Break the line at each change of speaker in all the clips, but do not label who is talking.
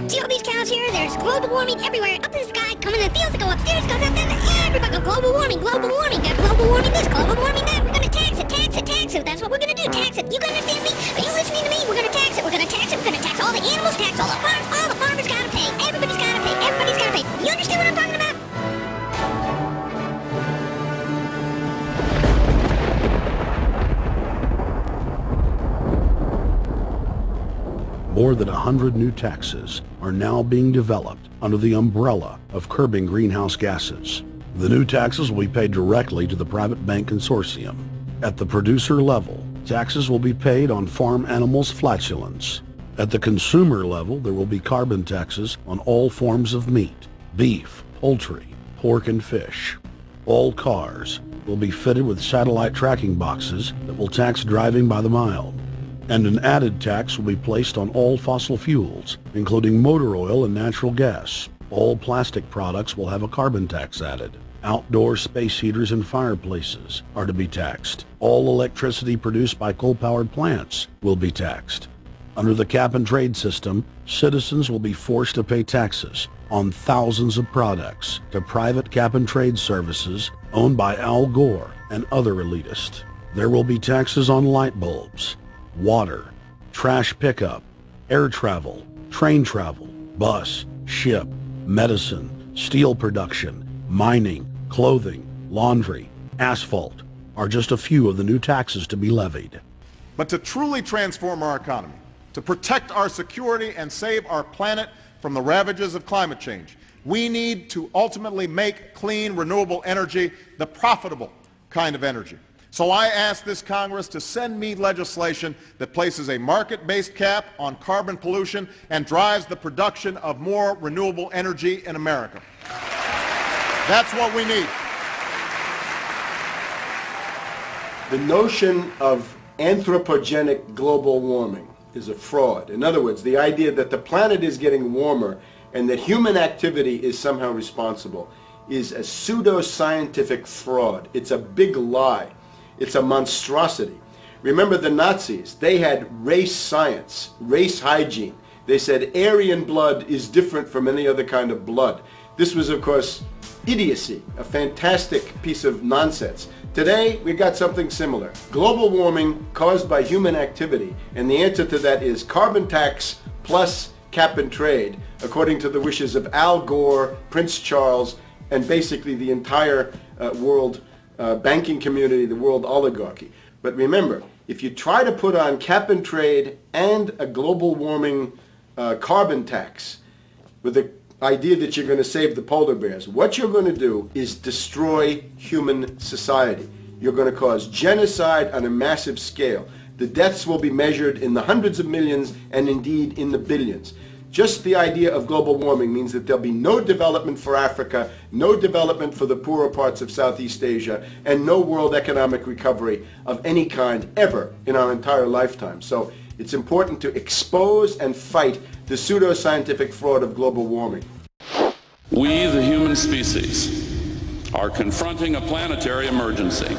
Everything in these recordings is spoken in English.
See all these cows here? There's global warming everywhere, up in the sky, coming in the fields, that go upstairs, goes up there, everybody go global warming, got global warming this, global warming that. We're gonna tax it, tax it, tax it. That's what we're gonna do, tax it. You understand me? Are you listening to me? We're gonna tax it, we're gonna tax it, we're gonna tax all the animals, tax all the farms, all the farmers gotta pay, everybody's gotta pay, everybody's gotta pay. You understand what I'm talking about?
More than 100 new taxes are now being developed under the umbrella of curbing greenhouse gases. The new taxes will be paid directly to the private bank consortium. At the producer level, taxes will be paid on farm animals' flatulence. At the consumer level, there will be carbon taxes on all forms of meat, beef, poultry, pork, and fish. All cars will be fitted with satellite tracking boxes that will tax driving by the mile. And an added tax will be placed on all fossil fuels, including motor oil and natural gas. All plastic products will have a carbon tax added. Outdoor space heaters and fireplaces are to be taxed. All electricity produced by coal-powered plants will be taxed. Under the cap-and-trade system, citizens will be forced to pay taxes on thousands of products to private cap-and-trade services owned by Al Gore and other elitists. There will be taxes on light bulbs, water, trash pickup, air travel, train travel, bus, ship, medicine, steel production, mining, clothing, laundry, asphalt are just a few of the new taxes to be levied.
But to truly transform our economy, to protect our security and save our planet from the ravages of climate change, we need to ultimately make clean, renewable energy the profitable kind of energy. So I ask this Congress to send me legislation that places a market-based cap on carbon pollution and drives the production of more renewable energy in America. That's what we need.
The notion of anthropogenic global warming is a fraud. In other words, the idea that the planet is getting warmer and that human activity is somehow responsible is a pseudo-scientific fraud. It's a big lie. It's a monstrosity. Remember the Nazis, they had race science, race hygiene. They said Aryan blood is different from any other kind of blood. This was, of course, idiocy, a fantastic piece of nonsense. Today, we've got something similar. Global warming caused by human activity, and the answer to that is carbon tax plus cap and trade, according to the wishes of Al Gore, Prince Charles, and basically the entire world banking community, the world oligarchy. But remember, if you try to put on cap and trade and a global warming carbon tax with the idea that you're going to save the polar bears, what you're going to do is destroy human society. You're going to cause genocide on a massive scale. The deaths will be measured in the hundreds of millions and indeed in the billions. Just the idea of global warming means that there'll be no development for Africa, no development for the poorer parts of Southeast Asia, and no world economic recovery of any kind ever in our entire lifetime. So it's important to expose and fight the pseudo-scientific fraud of global warming.
We, the human species, are confronting a planetary emergency,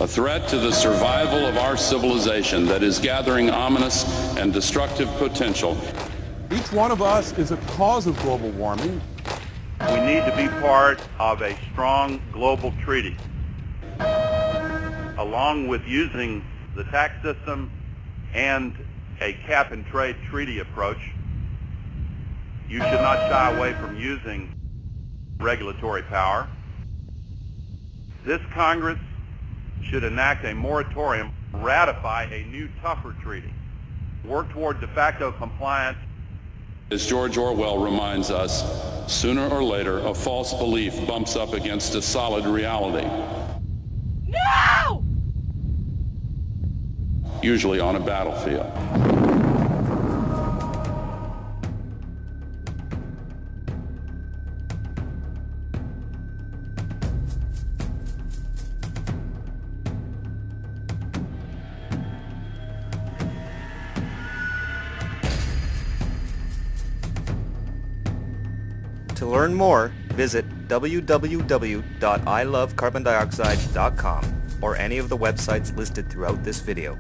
a threat to the survival of our civilization that is gathering ominous and destructive potential.
Each one of us is a cause of global warming.
We need to be part of a strong global treaty. Along with using the tax system and a cap-and-trade treaty approach, you should not shy away from using regulatory power. This Congress should enact a moratorium, ratify a new, tougher treaty, work toward de facto compliance.
As George Orwell reminds us, sooner or later, a false belief bumps up against a solid reality.
No!
Usually on a battlefield.
To learn more, visit www.ilovecarbondioxide.com or any of the websites listed throughout this video.